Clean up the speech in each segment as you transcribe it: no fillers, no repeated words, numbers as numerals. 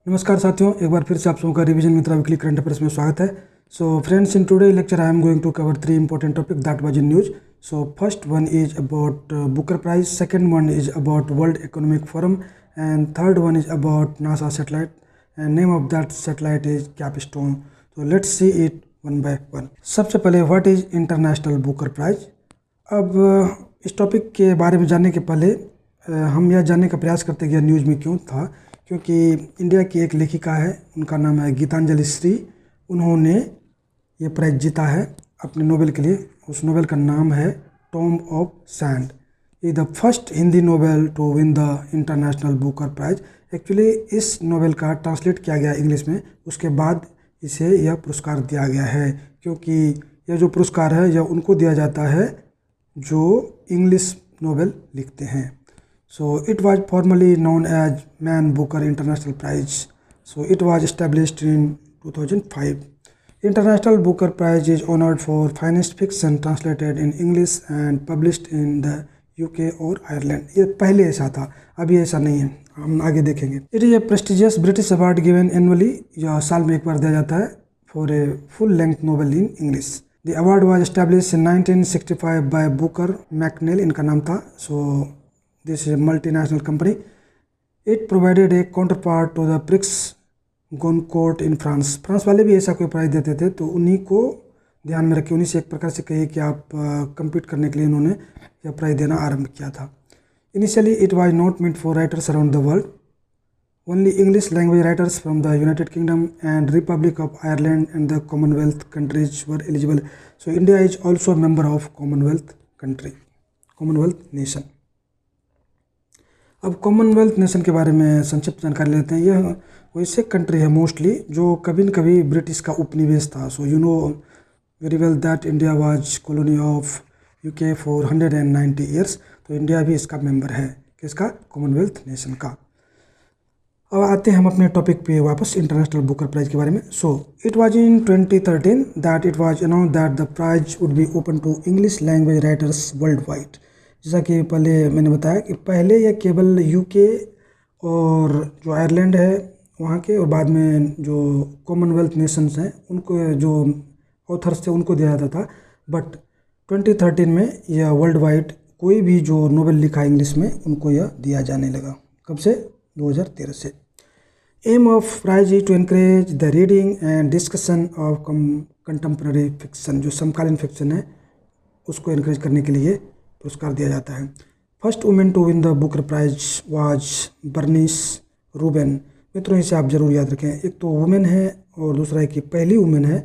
नमस्कार साथियों, एक बार फिर से आप सबका revision Mitra weekly current affairs में स्वागत है। So friends, in today lecture I am going to cover three important topic that was in news. So first one is about Booker prize, second one is about World Economic Forum and third one is about NASA satellite and name of that satellite is Capstone. तो let's see it one by one. सबसे पहले what is international Booker prize. अब इस topic के बारे में जानने के पहले हम यह जानने का प्रयास करते हैं कि न्यूज़ में क्यों था, क्योंकि इंडिया की एक लेखिका है, उनका नाम है गीतांजलि श्री. उन्होंने ये प्राइज जीता है अपने नोबेल के लिए. उस नोबेल का नाम है टॉम ऑफ सैंड. ये the first Hindi novel to win the international Booker prize. Actually इस नोबेल का ट्रांसलेट किया गया इंग्लिश में, उसके बाद इसे यह पुरस्कार दिया गया है, क्योंकि यह जो पुरस्कार है यह उनको दिया जाता है जो इंग्लिश नोबेल लिखते हैं. So it was formerly known as Man Booker International Prize. So it was established in 2005. International Booker Prize is honored for finest fiction translated in English and published in the UK और Ireland. ये पहले ऐसा था, अभी ऐसा नहीं है, हम आगे देखेंगे. It is a prestigious British award given annually. यह साल में एक बार दिया जाता है for a full length novel in English. The award was established in 1965 by Booker Macneill, इनका नाम था. So this is a multinational company. It provided a counterpart to the Prix Goncourt in France. France वाले भी ऐसा कोई prize देते थे, तो उन्हीं को ध्यान में रखिए, उन्हीं से एक प्रकार से कहिए कि आप compete करने के लिए उन्होंने यह प्राइज देना आरंभ किया था. Initially it was not meant for writers around the world. Only English language writers from the United Kingdom and Republic of Ireland and the Commonwealth countries were eligible. So India is also a member of Commonwealth nation. अब Commonwealth nation के बारे में संक्षिप्त जानकारी लेते हैं. यह वैसे कंट्री है मोस्टली जो कभी न कभी ब्रिटिश का उपनिवेश था. So you know very well that India was colony of UK for 190 years. तो इंडिया भी इसका मेंबर है, किसका? कॉमनवेल्थ नेशन का. अब आते हैं हम अपने टॉपिक पे वापस, इंटरनेशनल बुकर प्राइज के बारे में. So it was in 2013 that it was announced that the prize would be open to English language writers world wide. जैसा कि पहले मैंने बताया कि पहले यह केवल यूके और जो आयरलैंड है वहाँ के, और बाद में जो कॉमनवेल्थ नेशंस हैं उनको, जो ऑथर्स थे उनको दिया जाता था. बट 2013 में यह वर्ल्ड वाइड कोई भी जो नोवेल लिखा इंग्लिश में उनको यह दिया जाने लगा. कब से? 2013 से. Aim of prize is to encourage the reading and discussion of contemporary fiction. जो समकालीन फिक्शन है उसको एनकरेज करने के लिए पुरस्कार दिया जाता है. First women to win the Booker prize was Bernice Rubens. मित्रों, इसे आप जरूर याद रखें. एक तो वुमेन है और दूसरा है कि पहली वुमेन है,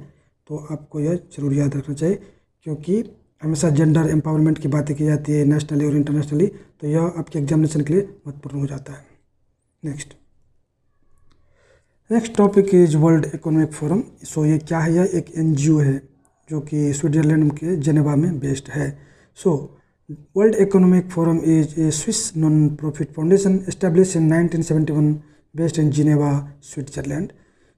तो आपको यह जरूर याद रखना चाहिए, क्योंकि हमेशा जेंडर एम्पावरमेंट की बातें की जाती है नेशनली और इंटरनेशनली, तो यह आपके एग्जामिनेशन के लिए महत्वपूर्ण हो जाता है. Next topic is World Economic Forum. So ये क्या है? यह एक NGO है जो कि स्विट्जरलैंड के जेनेवा में बेस्ड है. सो World Economic Forum is a Swiss non-profit foundation established in 1971 based in Geneva, Switzerland.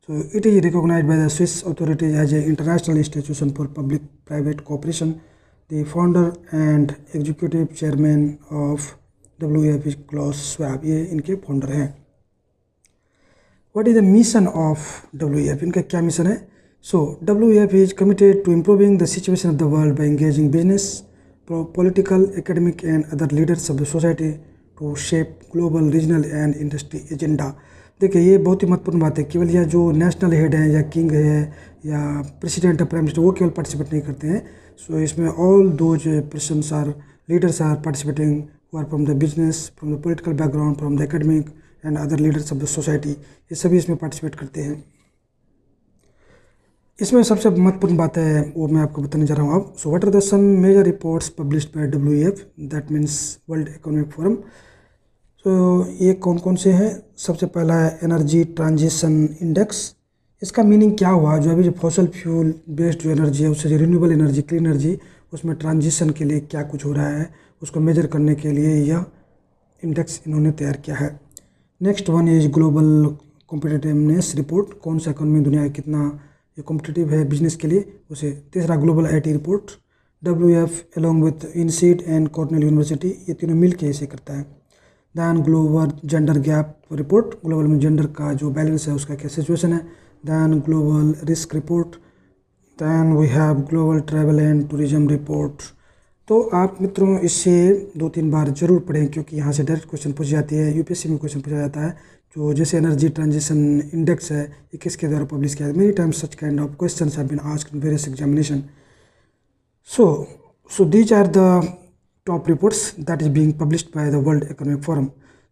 So it is recognized by the Swiss authorities as an international institution for public-private cooperation. The founder and executive chairman of WEF is Klaus Schwab. ये इनके founder हैं. What is the mission of WEF? इनका क्या mission है? So WEF is committed to improving the situation of the world by engaging business, political, academic and other leaders of the society to shape global, regional and industry agenda. देखिए, ये बहुत ही महत्वपूर्ण बात है. केवल यह जो नेशनल हेड है या किंग है या प्रेसिडेंट है, प्राइम मिनिस्टर, वो केवल पार्टिसिपेट नहीं करते हैं. सो इसमें all those persons are leaders are participating who are from the business, from the political background, from the academic and other leaders of the society. ये सभी इसमें पार्टिसिपेट करते हैं. इसमें सबसे महत्वपूर्ण बात है वो मैं आपको बताने जा रहा हूँ अब. So what are the some major reports published by WEF, that means World Economic Forum. So ये कौन कौन से हैं? सबसे पहला है एनर्जी ट्रांजिशन इंडेक्स. इसका मीनिंग क्या हुआ? जो अभी जो फॉसल फ्यूल बेस्ड जो एनर्जी है उससे जो रिन्यूएबल एनर्जी, क्लीन एनर्जी, उसमें ट्रांजिशन के लिए क्या कुछ हो रहा है उसको मेजर करने के लिए यह इंडेक्स इन्होंने तैयार किया है. Next one is global competitiveness report. कौन सा इकोनॉमी दुनिया में कितना ये कॉम्पिटिटिव है बिजनेस के लिए, उसे. तीसरा global IT report. WEF along with INSEAD and Cornell university, ये तीनों मिल के इसे करता है. Then global gender gap report, global में जेंडर का जो बैलेंस है उसका क्या सिचुएशन है। Then global risk report, then we have global travel and tourism report. तो आप मित्रों इसे 2-3 बार जरूर पढ़ें, क्योंकि यहाँ से डायरेक्ट क्वेश्चन पूछ जाती है, यूपीएससी में क्वेश्चन पूछा जाता है। जो जैसे एनर्जी ट्रांजिशन इंडेक्स है, ये किसके द्वारा पब्लिश किया है। Many times such kind of questions have been asked in various examination. So these are the top reports that is being published by the World Economic Forum.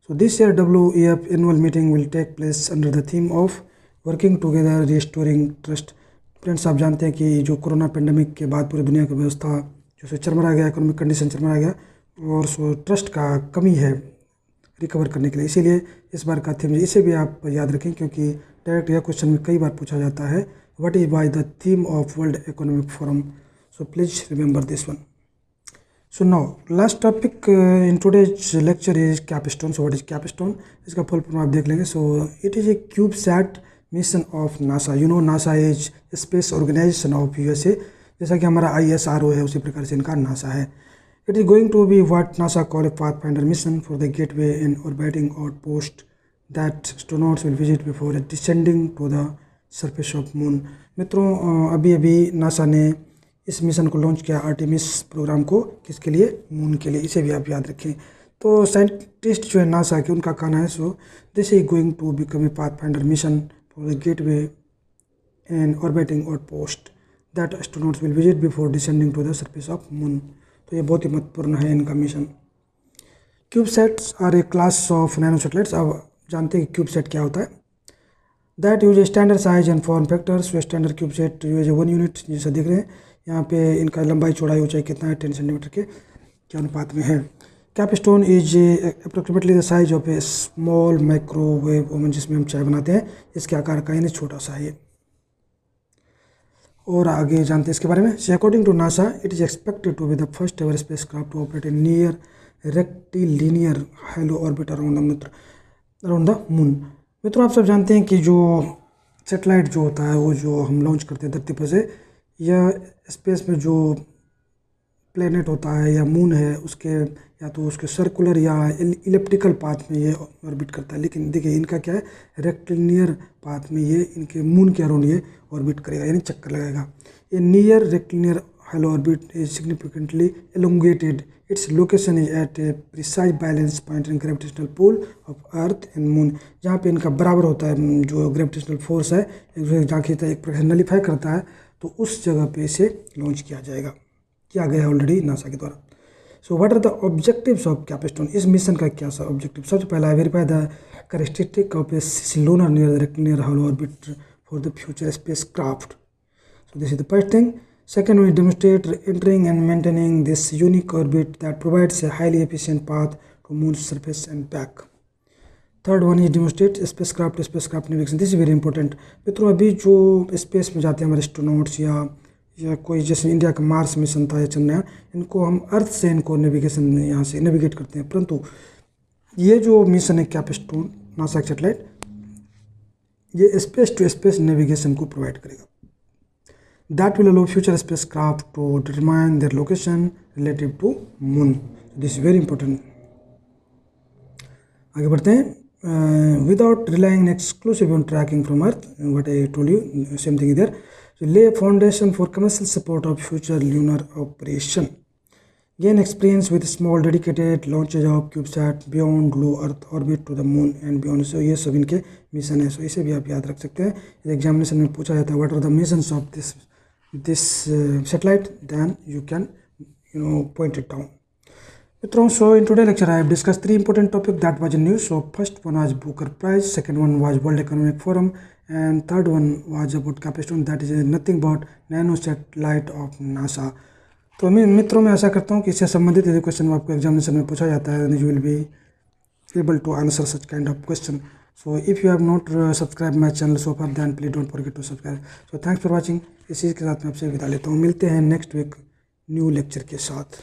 So this year WEF annual meeting will take place under the theme of working together restoring trust. Friends, आप जानते हैं कि जो corona pandemic के बाद पूरी दुनिया की व्यवस्था जो से चरमरा गया, इकोनॉमिक कंडीशन चरमरा गया, और सो ट्रस्ट का कमी है रिकवर करने के लिए। इसीलिए इस बार का थीम, इसे भी आप याद रखें, क्योंकि डायरेक्ट यह क्वेश्चन में कई बार पूछा जाता है, what is by the theme of world Economic forum. So please remember this one. So now last topic in today's lecture is capstone. So what is capstone? इसका फुल फॉर्म आप देख लेंगे। So it is a CubeSat mission of NASA. You know NASA is a space organization of USA. जैसा कि हमारा ISRO है, उसी प्रकार से इनका NASA है। It is going to be what NASA call a pathfinder mission for the gateway and orbiting outpost that astronauts will visit before descending to the surface of moon. मित्रों, अभी अभी नासा ने इस मिशन को launch किया, Artemis programme को, किसके लिए, मून के लिए। इसे भी आप याद रखें। तो साइंटिस्ट जो है नासा के, उनका कहना है, so this is going to become a pathfinder mission for the gateway and orbiting outpost that astronauts will visit before descending to the surface of moon. तो ये बहुत ही महत्वपूर्ण है इनका mission. Cubesats are a class of nano satellites. अब जानते हैं कि क्यूबसैट क्या होता है। That use a standard size and form factors. Standard cubesat use a 1 unit, जैसा देख रहे हैं यहाँ पे। इनका लंबाई चौड़ाई ऊंचाई कितना है, 10 सेंटीमीटर के क्या अनुपात में है। Capstone is approximately the size of A small microwave oven, जिसमें हम चाय बनाते हैं, इसके आकार का, यानी छोटा सा है। और आगे जानते हैं इसके बारे में। According to NASA it is expected to be the first ever space craft to operate in near rectilinear halo orbit around the moon. मित्रों, आप सब जानते हैं कि जो सेटेलाइट जो होता है, वो जो हम लॉन्च करते हैं धरती पर से, या स्पेस में जो प्लेनेट होता है या मून है, उसके या तो उसके सर्कुलर या इलिप्टिकल पाथ में ये ऑर्बिट करता है। लेकिन देखिए इनका क्या है, रेक्टिलिनियर पाथ में ये इनके मून के अराउंड ये ऑर्बिट करेगा, यानी चक्कर लगाएगा। ये near rectilinear halo orbit is significantly elongated. Its location is at a precise balance point in gravitational pull of earth and moon. जहाँ पे इनका बराबर होता है, जो ग्रेविटेशनल फोर्स है एक दूसरे जहाँ खींचता है, एक प्रकार से नलीफाई करता है, तो उस जगह पे इसे लॉन्च किया जाएगा, किया गया ऑलरेडी नासा के द्वारा। So what are the objectives of Capstone. इस मिशन का क्या सा ऑब्जेक्टिव। सबसे पहला, verify the characteristic of a lunar near the rectilinear halo orbit for the future space craft. So this is the first thing. Second, we demonstrate entering and maintaining this unique orbit that provides a highly efficient path to moon's surface and back. Third one is demonstrate spacecraft navigation. This is very important. मित्रों, अभी जो space में जाते हैं हमारे astronauts या कोई, जैसे इंडिया का मार्स मिशन था या चंद्रयान, इनको हम अर्थ से इनको नेविगेशन यहाँ से नेविगेट करते हैं। परंतु ये जो मिशन है कैपस्टोन नासा सैटेलाइट, ये स्पेस टू स्पेस नेविगेशन को प्रोवाइड करेगा। That will allow future spacecraft to determine their location relative to moon. This is very important. आगे बढ़ते हैं। Without relying exclusively on tracking from Earth, what I told you, same thing there. So lay a foundation for commercial support of future lunar operation. Gain experience with small dedicated launches of CubeSat beyond low Earth orbit to the moon and beyond. So ये सब इनके mission है। So इसे भी आप याद रख सकते हैं। एग्जामिनेशन में पूछा जाता है, what are the missions of this satellite, then you can point it down. So in today's lecture I have discussed 3 important topics that was in news. So first one was Booker Prize, second one was World Economic Forum, and third one was about capstone, that is nothing but nano satellite of NASA. तो मित्रों, मैं आशा करता हूँ कि इससे संबंधित यदि question आपको एग्जामिनेशन में पूछा जाता है, you will be able to answer such kind of question. So if you have not subscribed my channel so far, then please don't forget to subscribe. So thanks for watching. इसी के साथ मैं आपसे विदा लेता हूँ। मिलते हैं नेक्स्ट वीक न्यू लेक्चर के साथ।